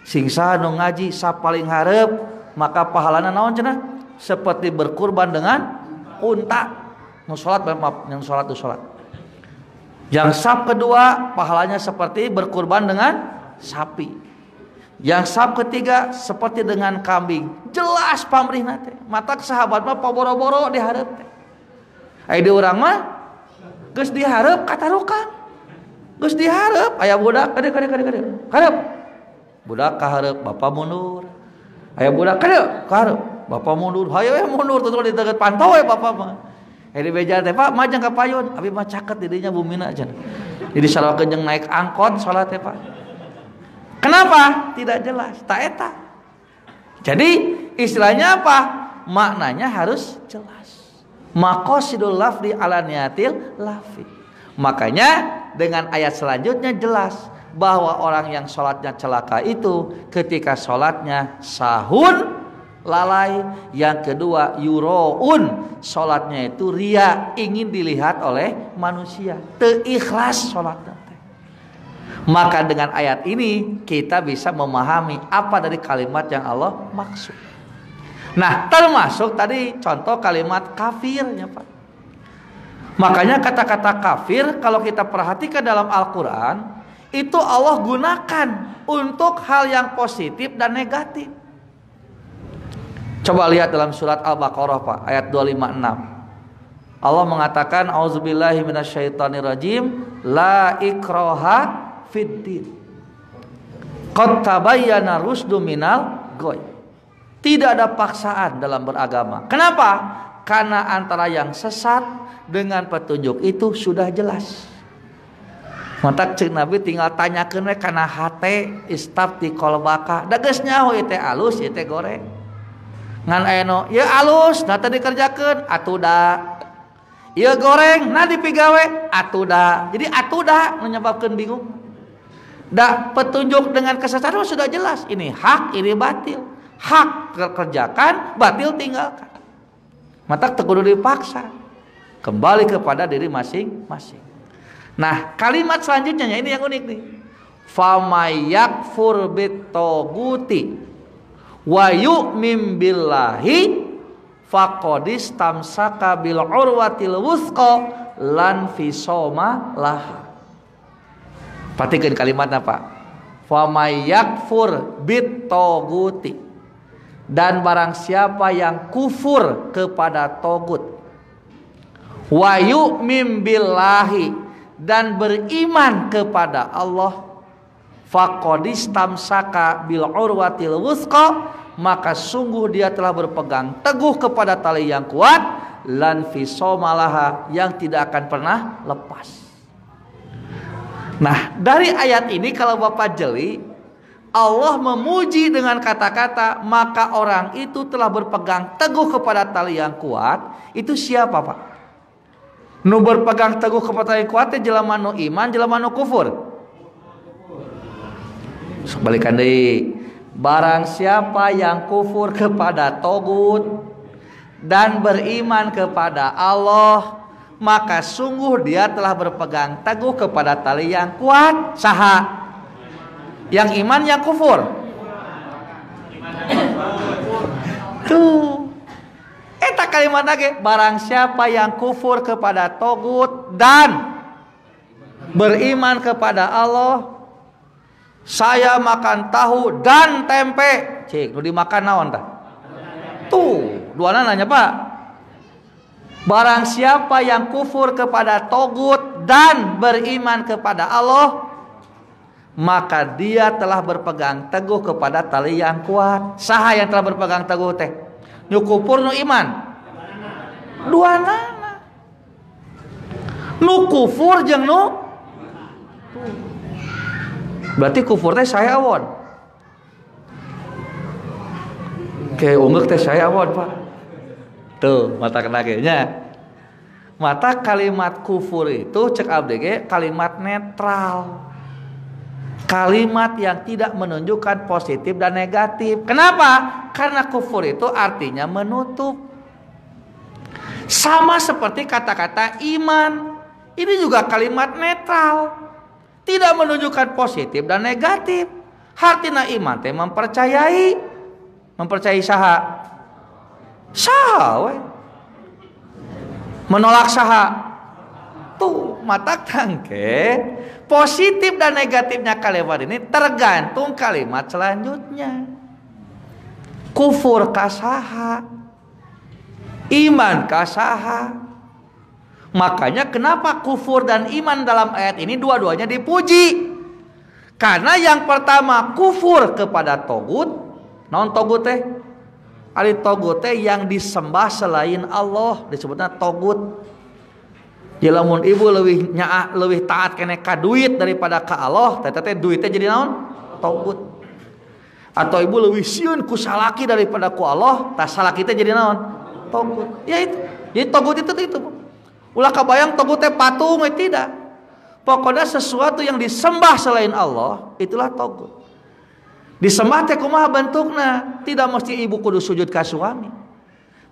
Sing saha nu ngaji sapaling hareup maka pahalana naon cenah? Seperti berkurban dengan unta. Nu salat maaf, yang salat tu salat. Yang sab kedua pahalanya seperti berkurban dengan sapi. Yang sab ketiga seperti dengan kambing. Jelas pamrihna teh. Matak sahabat mah paboro-boro di hareup teh. Ai di urang mah geus dihareup katarukang. Geus dihareup aya budak kade. Hareup. Budak kahareup bapak mundur. Aya budak kade kahareup bapak mundur. Hayo mundur tuh di deket pantau we bapak mah. Di beja teh Pak majang ka payun, abi mah caket di dinya bumina cenah. Jadi sarokeun jeung naik angkot salat teh Pak. Kenapa? Tidak jelas. Ta eta. Jadi istilahnya apa? Maknanya harus jelas. Maqasidul lafzi ala niyatil lafzi. Makanya dengan ayat selanjutnya jelas bahwa orang yang sholatnya celaka itu ketika sholatnya sahun lalai, yang kedua yuroun, sholatnya itu ria, ingin dilihat oleh manusia, teu ikhlas sholatnya. Maka dengan ayat ini kita bisa memahami apa dari kalimat yang Allah maksud. Nah, termasuk tadi contoh kalimat kafirnya Pak. Makanya kata-kata kafir kalau kita perhatikan dalam Al-Quran itu Allah gunakan untuk hal yang positif dan negatif. Coba lihat dalam surat Al-Baqarah Pak, ayat 256. Allah mengatakan auzubillahi minasyaitonirrajim, la ikraha fiddin. Qad tabayyana rusdu minal ghoi. Tidak ada paksaan dalam beragama. Kenapa? Karena antara yang sesat dengan petunjuk itu sudah jelas. Mantak cek Nabi tinggal tanyakeun we kana hate istafti qalbaka. Da geus nyaho ieu teh alus ieu teh goreng. Ngan aya nu ieu alus na teh dikerjakeun atuh da. Ieu goreng na dipigawe atuh da. Jadi atuh da menyebabkeun bingung. Da petunjuk dengan kesesatan sudah jelas. Ini hak, ini batil. Hak kerjakan, batil tinggalkan. Mata kudu dipaksa. Kembali kepada diri masing-masing. Nah, kalimat selanjutnya ini yang unik nih. Famayakfur bitoguti wa yu'min billahi faqadis tamsaka bil urwatil wuthqa lan fisoma laha. Perhatikan kalimatnya Pak. Famayakfur bitoguti, dan barang siapa yang kufur kepada togut, wa yu'min billahi, dan beriman kepada Allah, faqadis tamsaka bil urwatil wuthqa, maka sungguh dia telah berpegang teguh kepada tali yang kuat, lan fisomalaha, yang tidak akan pernah lepas. Nah, dari ayat ini kalau Bapak jeli, Allah memuji dengan kata-kata maka orang itu telah berpegang teguh kepada tali yang kuat. Itu siapa Pak? Nu berpegang teguh kepada tali yang kuat jelema nu iman, jelema nu kufur. Sebalikan deui. Barang siapa yang kufur kepada togut dan beriman kepada Allah, maka sungguh dia telah berpegang teguh kepada tali yang kuat. Saha? Yang iman, yang kufur. Tuh. Eta kalimat lagi, barang siapa yang kufur kepada togut dan beriman kepada Allah, saya makan tahu dan tempe. Cik, nu dimakan naon tah? Tuh, duana nanya, Pak. Barang siapa yang kufur kepada togut dan beriman kepada Allah, maka dia telah berpegang teguh kepada tali yang kuat. Saha yang telah berpegang teguh teh? Nu kufur nu iman. Duanana. Nu kufur jeung nu berarti kufur teh saya awon. Kayak ungguk teh saya awon, Pak. Tuh, mata kena nya. Mata kalimat kufur itu cek abdi ge kalimat netral. Kalimat yang tidak menunjukkan positif dan negatif. Kenapa? Karena kufur itu artinya menutup. Sama seperti kata-kata iman. Ini juga kalimat netral. Tidak menunjukkan positif dan negatif. Artinya iman teh mempercayai. Mempercayai saha? Saha we. Menolak saha? Tuh, mata tangke. Positif dan negatifnya kalimat ini tergantung kalimat selanjutnya. Kufur kasaha, iman kasaha. Makanya kenapa kufur dan iman dalam ayat ini dua-duanya dipuji? Karena yang pertama kufur kepada togut. Non togut teh? Ari togut teh yang disembah selain Allah disebutnya togut. Lamun ibu leuwih taat kene ka duit daripada ka Allah, teh duitnya jadi naon? Togut. Atau ibu leuwih sieun ku salaki daripada ku Allah, tah salaki teh jadi naon? Togut. Ya itu. Jadi togut itu. Ulah kabayang togut teh patung tidak. Pokoknya sesuatu yang disembah selain Allah, itulah togut. Disembah teh kumaha bentukna? Tidak mesti ibu kudu sujud ka suami.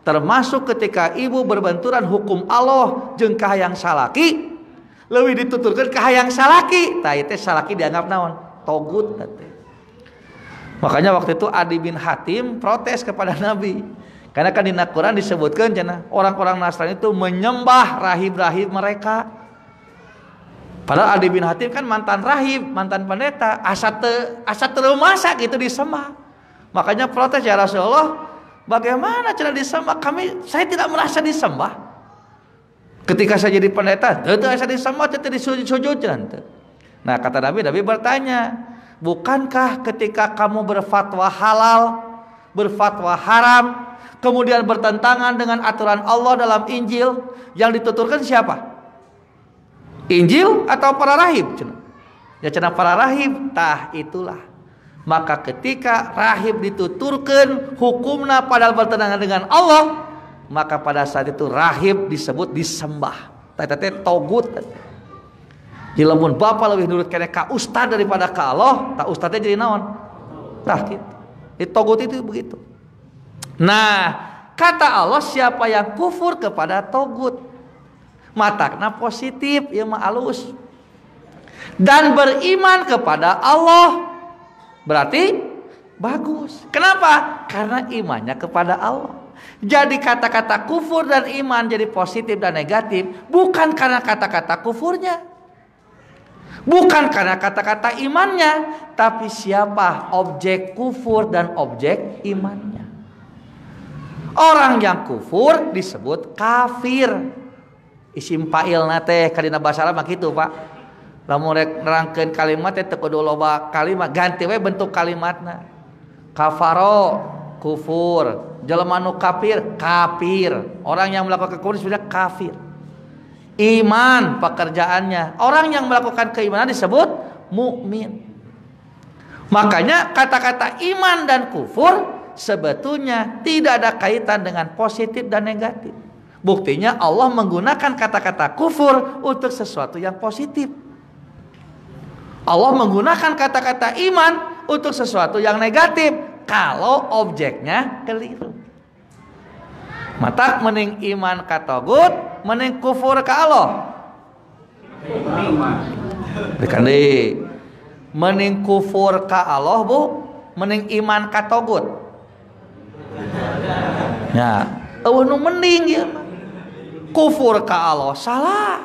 Termasuk ketika ibu berbenturan hukum Allah jeung kahayang salaki, leuwih dituturkeun kahayang salaki, tah ieu teh salaki dianggap naon? Togut teh. Makanya waktu itu Adi bin Hatim protes kepada Nabi. Karena kan di Quran disebutkan cenah orang-orang Nasrani itu menyembah rahib-rahib mereka. Padahal Adi bin Hatim kan mantan rahib, mantan pendeta, asa teu masa gitu disembah. Makanya protes, ya Rasulullah, bagaimana cara disembah? Saya tidak merasa disembah. Ketika saya jadi pendeta, itu saya disembah, itu disujud. Nah kata Nabi bertanya, bukankah ketika kamu berfatwa halal, berfatwa haram, kemudian bertentangan dengan aturan Allah dalam Injil, yang dituturkan siapa? Injil atau para rahib? Ya cenah para rahib. Tah itulah. Maka ketika rahib dituturkan hukumna padahal bertentangan dengan Allah, maka pada saat itu rahib disebut disembah. Tete togut. Jadi lamun bapak lebih nurut kene ka ustad daripada ka Allah, tak ustadnya jadi naon? Tah gitu. Itu togut itu begitu. Nah, kata Allah siapa yang kufur kepada togut, matakna positif, ieu mah alus. Dan beriman kepada Allah berarti bagus. Kenapa? Karena imannya kepada Allah. Jadi kata-kata kufur dan iman jadi positif dan negatif bukan karena kata-kata kufurnya, bukan karena kata-kata imannya, tapi siapa objek kufur dan objek imannya. Orang yang kufur disebut kafir. Isim fa'ilna teh kadina basa Arab mah kitu, Pak. Lamun rek nerangkeun kalimat teh teu kudu loba kalimat, ganti we bentuk kalimatna. Kafaro kufur, jelema nu kafir kafir. Orang yang melakukan kekufuran disebut kafir. Iman pekerjaannya. Orang yang melakukan keimanan disebut mukmin. Makanya kata-kata iman dan kufur sebetulnya tidak ada kaitan dengan positif dan negatif. Buktinya Allah menggunakan kata-kata kufur untuk sesuatu yang positif. Allah menggunakan kata-kata iman untuk sesuatu yang negatif kalau objeknya keliru. Mata mending iman ka togut, mending kufur ka Allah. Dekande mending kufur ka Allah, Bu, mending iman ka togut. Ya, eueuh nu mending ieu mah. Kufur ka Allah salah.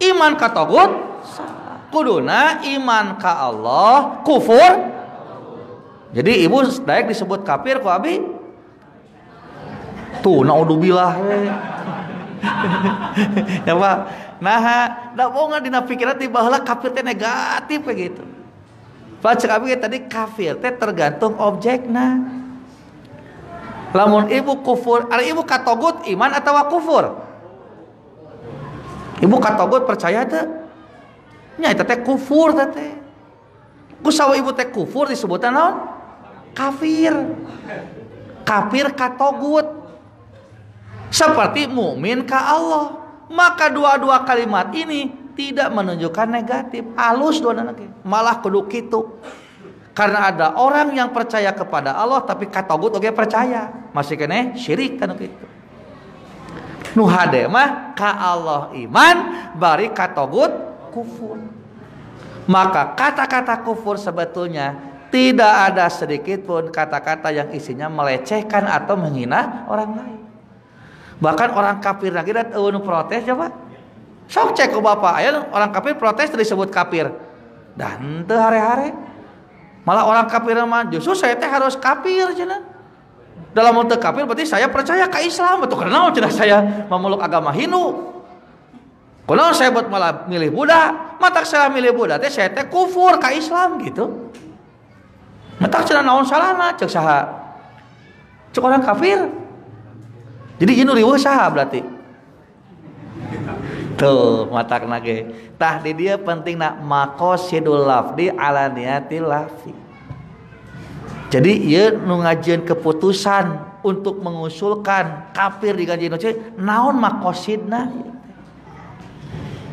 Iman ka tagut salah. Kuduna iman ka Allah, kufur. Jadi ibu daek disebut kafir ku abi. Tuh naudzubillah we. Ya Pak. Nah, da bohong dina pikiran ti baheula kafir teh negatif we gitu. Pak cek abi tadi kafir teh tergantung objekna. Lamun ibu kufur, ari ibu katogut iman atawa kufur? Ibu katogut percaya teh? Nya eta teh kufur teh. Kusaha ibu teh kufur disebutna naon? Kafir. Kafir katogut. Seperti mukmin ka Allah. Maka dua-dua kalimat ini tidak menunjukkan negatif. Halus dua nanti. Malah kudu kitu. Karena ada orang yang percaya kepada Allah tapi katogut oge percaya. Masih kene syirik kan kitu. Nu hade mah ka Allah iman bari katogut kufur. Maka kata-kata kufur sebetulnya tidak ada sedikit pun kata-kata yang isinya melecehkan atau menghina orang lain. Bahkan orang kafir lagi dat nu protes coba. Sok cek ke bapak, aya orang kafir protes disebut kafir. Dan teu hare-hare. Malah orang kafir mah justru saya teh harus kafir cenah. Dalam teu kafir berarti saya percaya ke Islam. Betul karena cenah saya memeluk agama Hindu. Kalau saya buat malah milih Buddha, matak saya milih Buddha teh saya teh kufur ke Islam gitu. Matak cenah naon salahna cek saha? Cek orang kafir. Jadi ini riweuh saha berarti? Tuh matak nage. Tah di dia pentingna maqasidul lafzi ala niyatil lafzi. Jadi ieu nu ngajieun keputusan untuk mengusulkan kafir di ganjieun naon maqasidna?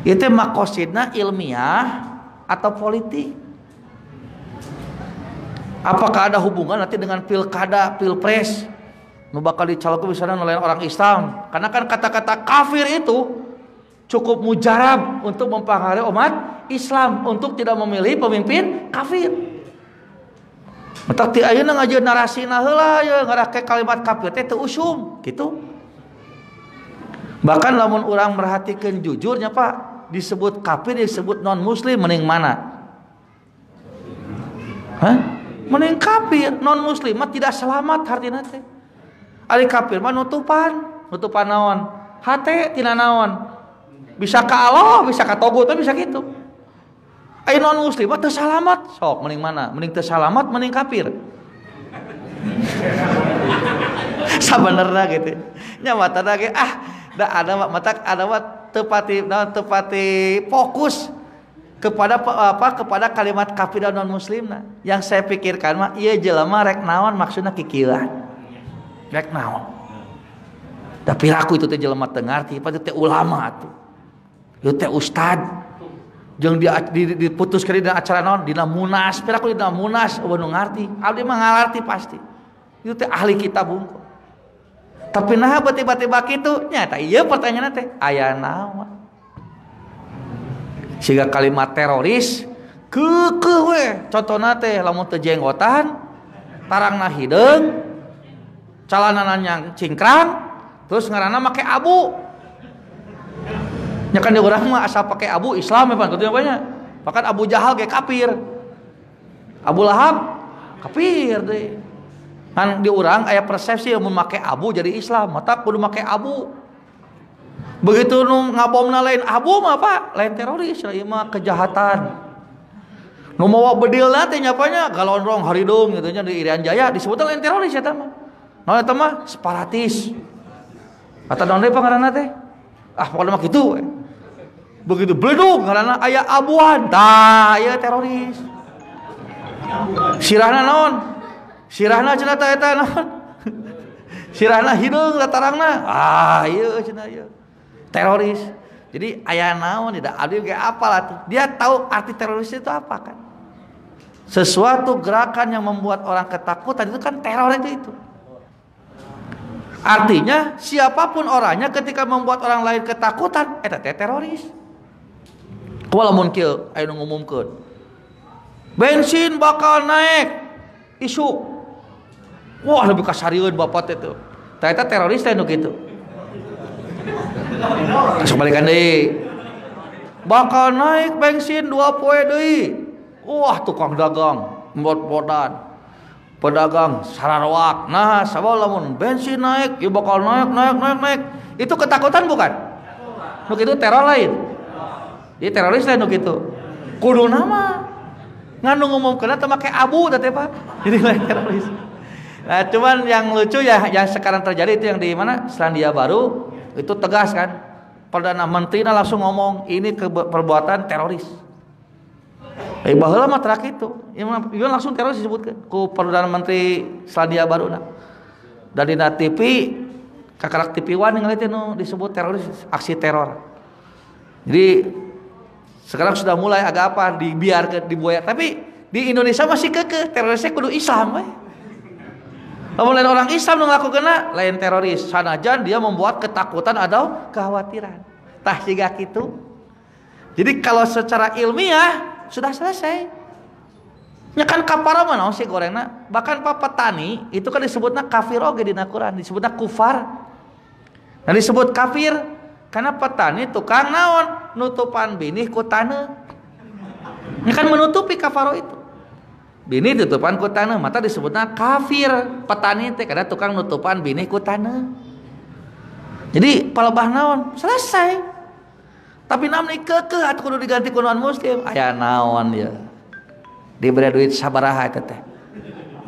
Ieu teh maqasidna ilmiah atau politik? Apakah ada hubungan nanti dengan pilkada, pilpres? Nu bakal dicalonkeun misalnya oleh orang Islam. Karena kan kata-kata kafir itu cukup mujarab untuk mempengaruhi umat Islam untuk tidak memilih pemimpin kafir. Matak ti ayeuna ngajieun narasina heula ya ngarake kalimat kafir teh teu usum gitu. Bahkan lamun urang merhatikeun jujurnya Pak, disebut kafir disebut non muslim mending mana? Hah? Mending kafir, non muslim mah tidak selamat hartina teh. Ari kafir mah nutupan naon? Hate tina naon? Bisa ka Allah, bisa ka togut, bisa gitu. Ai non muslim mah teu salamat, sok mending mana? Mending teu salamat, mending kafir. Sabenerna gitu. Nya mata ge da ada mata ada tepati fokus kepada kepada kalimat kafir dan non muslimna. Yang saya pikirkan mah ieu jelema rek naon maksudna kikieuan. Rek naon. Tapi aku itu teh jelema teu ngarti, pasti teh ulama atuh. Ieu teh ustad. Jeung diputuskeun dina acara naon? Dina munas. Piraku dina munas eueuh nu ngarti. Abdi mah ngalarti pasti. Ieu teh ahli kitab unggul. Tapi nah tiba-tiba kitu nya tah ieu pertanyaanna teh aya naon? Siga kalimat teroris keukeuh we. Contona teh lamun teu jenggotan, tarangna hideung, calanana yang cingkrang, terus ngaranna make abu. Nya kan di urang mah asa pake abu Islam ya Pak, kitu nya. Bahkan Abu Jahal ge kafir. Abu Lahab kafir deui. Kan di urang aya persepsi mun make abu jadi Islam, mata kudu make abu. Begitu nu ngabomna lain abu mah Pak, lain teroris, ieu mah kejahatan. Nu mawa bedilna teh nyapanya galonrong haridung gitu nya di Irian Jaya disebutna lain teroris eta mah. Naon eta mah separatis. Kata naon deui pangaranna teh? Pokona mah kitu. Begitu bledug ngaranna aya abuan, tah ieu teroris. Sirahna naon? Sirahna cenah tah eta naon? Sirahna hideung latarangna. Ieu cenah ieu. Teroris. Jadi aya naon tidak abdi ge apal atuh. Dia tahu arti teroris itu apa kan? Sesuatu gerakan yang membuat orang ketakutan itu kan teror itu. Artinya siapapun orangnya ketika membuat orang lain ketakutan eta teh teroris. Walaupun kieu aya nu ngumumkeun. Bensin bakal naik. Isu. Wah lebih kasarieun bapak teh tuh. Ternyata teroris teh nu kitu. Terus balikan deui. Bakal naik bensin 2 poe deui. Wah, tukang dagang mbot-bodan. Pedagang sararwak. Nah, sabab lamun bensin naik, ya bakal naik. Itu ketakutan bukan? Nu kitu teror lain. Jadi teroris lain nu kitu. Kudu nama nganu ngumumkeun teh make abu teh Pak. Jadi lain teroris. Nah, cuman yang lucu ya yang sekarang terjadi itu yang di mana? Selandia Baru itu tegas kan. Perdana Menteri langsung ngomong ini perbuatan teroris. Baheula mah terak itu. Ieu langsung teroris disebutkeun ku Perdana Menteri Selandia Baru na. Dan di TV kakarak TV One yang itu disebut teroris, aksi teror. Jadi sekarang sudah mulai agak apa dibiarkan dibuaya, tapi di Indonesia masih kekeh terorisnya kudu Islam we. Lamun lain orang Islam nu ngakukeunna lain teroris, sanajan dia membuat ketakutan atau kekhawatiran. Tah siga kitu. Jadi kalau secara ilmiah sudah selesai. Nya kan kapara mah naon sih gorengna? Bahkan Pak petani itu kan disebutna kafir oge dina Quran, disebutna kufar. Nah disebut kafir karena petani tukang naon nutupan binih ku taneuh. Nya kan menutupi kafaro itu. Bini tutupan ku taneuh mata disebutna kafir. Petani teh karena tukang nutupan binih ku taneuh. Jadi palebah naon selesai. Tapi namanya kekeh atuh kudu diganti ku non muslim. Aya naon ya. Diberi duit sabaraha eta teh.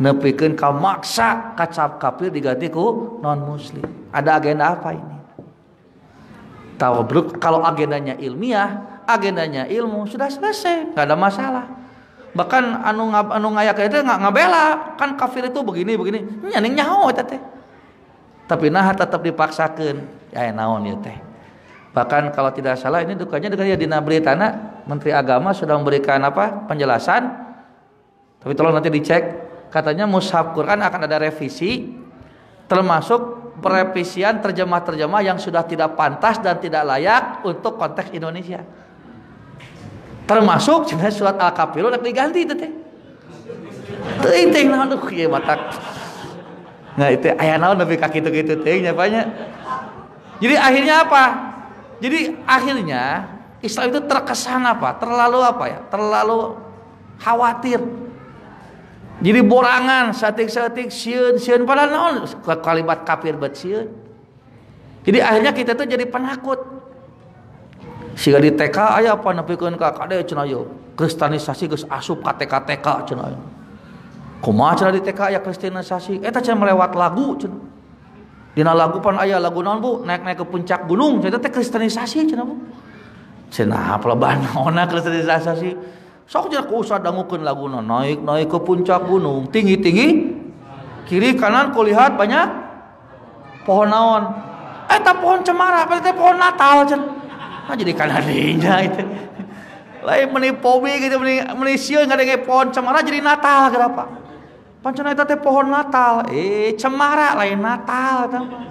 Nepikeun ka maksa kacap kafir diganti ku non muslim. Ada agenda apa ini? Tahu kalau agendanya ilmiah, agendanya ilmu sudah selesai, nggak ada masalah. Bahkan anu ngayak itu nggak ngabela, kan kafir itu begini nyaning nyaho eta teh. Tapi nah tetap dipaksakan, ya naon ya teh. Bahkan kalau tidak salah ini dukanya dengan dina beritana Menteri Agama sudah memberikan apa penjelasan. Tapi tolong nanti dicek, katanya mushaf Quran akan ada revisi, termasuk perevisian terjemah-terjemah yang sudah tidak pantas dan tidak layak untuk konteks Indonesia. Termasuk surat Al-Kafirun udah diganti itu teh. Teuing teh naon ieu matak. Nah itu aya naon nepi ka kitu-kitu teh nya banyak. Jadi akhirnya apa? Jadi akhirnya Islam itu terkesan apa? Terlalu apa ya? Terlalu khawatir. Jadi borangan, satik-satik, sieun padahal naon kalimat kafir bet sieun. Jadi akhirnya kita tuh jadi penakut. Siga di TK aya apa nepikeun ka kade cenah ieu. Kristenisasi geus asup ka TK-TK cenah ieu. Kumaha cenah di TK aya kristenisasi? Eta cenah melewat lagu cenah. Dina lagu pan aya lagu naon Bu? Naik-naik ke puncak gunung, cenah teh kristenisasi cenah Bu. Cenah pelebah naonna kristenisasi? Sok cenah ku usah dangukeun laguna naik ke puncak gunung tinggi-tinggi kiri kanan kulihat banyak pohon naon eta pohon cemara berarti pohon Natal cenah. Nah jadi kana dinya itu lain meuni pobi gitu meuni sieun ngadenge pohon cemara jadi Natal kenapa pancen eta teh pohon Natal cemara lain Natal eta mah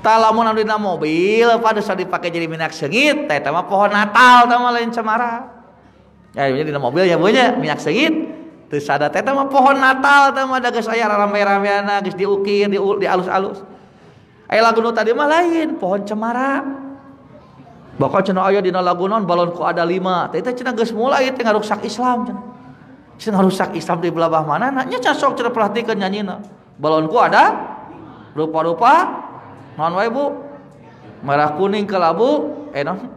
tah lamun anu dina mobil pada bisa dipake jadi minyak seungit teh eta mah pohon Natal tah mah lain cemara. Ya ini di mobil ya punya minyak sengit. Terus ada teh mah pohon Natal teh mah da geus aya rame-rameana geus diukir, dialus-alus. Aya lagu nu tadi mah lain, pohon cemara. Bakal cenah aya dina lagu naon balonku ada 5. Teh cenah geus mulai teh ngarusak Islam cenah. Cenah ngarusak Islam di belah mana? Nya cenah sok cenah perhatikeun nyanyina. Balonku ada rupa-rupa naon wae Bu? Merah kuning kelabu, naon?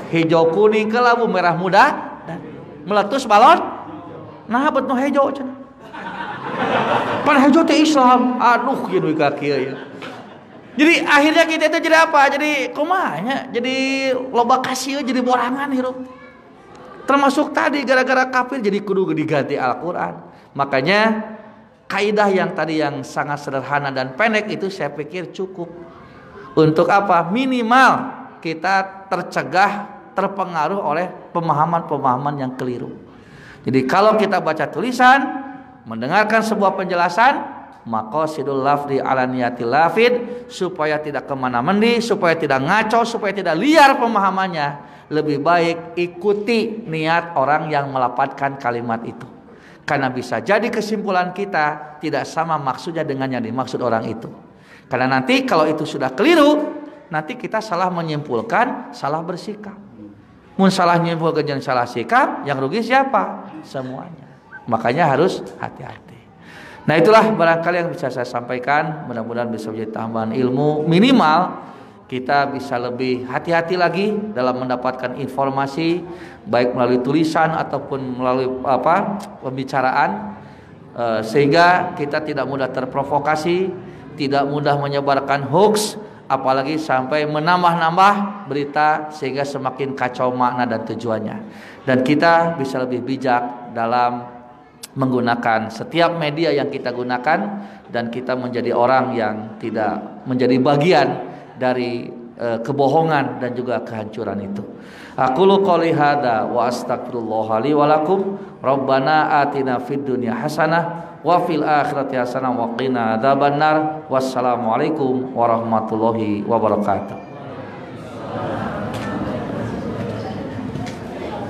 Hijau kuning kelabu merah muda dan meletus balon nah bet nu hijau cenah pan hijau teh Islam aduh kieu ka kieu ya. Jadi akhirnya kita itu jadi apa? Jadi kumaha nya? Jadi loba kasih jadi borangan hirup. Termasuk tadi gara-gara kafir jadi kudu diganti Al-Qur'an. Makanya kaidah yang tadi yang sangat sederhana dan pendek itu saya pikir cukup. Untuk apa? Minimal kita tercegah terpengaruh oleh pemahaman-pemahaman yang keliru. Jadi kalau kita baca tulisan, mendengarkan sebuah penjelasan, maqasidul lafzi ala niyatil lafid, supaya tidak kemana-mandi, supaya tidak ngaco, supaya tidak liar pemahamannya, lebih baik ikuti niat orang yang melafadzkan kalimat itu. Karena bisa jadi kesimpulan kita tidak sama maksudnya dengan yang dimaksud orang itu. Karena nanti kalau itu sudah keliru, nanti kita salah menyimpulkan, salah bersikap. Mun salah menyimpulkan dan salah sikap, yang rugi siapa? Semuanya. Makanya harus hati-hati. Nah, itulah barangkali yang bisa saya sampaikan. Mudah-mudahan bisa menjadi tambahan ilmu. Minimal kita bisa lebih hati-hati lagi dalam mendapatkan informasi, baik melalui tulisan ataupun melalui pembicaraan, sehingga kita tidak mudah terprovokasi, tidak mudah menyebarkan hoax, apalagi sampai menambah-nambah berita sehingga semakin kacau makna dan tujuannya. Dan kita bisa lebih bijak dalam menggunakan setiap media yang kita gunakan, dan kita menjadi orang yang tidak menjadi bagian dari kebohongan dan juga kehancuran itu. Aqulu qouli hadza wa astaghfirullah li wa lakum. Rabbana atina fid dunya hasanah wa fil akhirati hasanah wa qina adzabannar. Wassalamualaikum warahmatullahi wabarakatuh.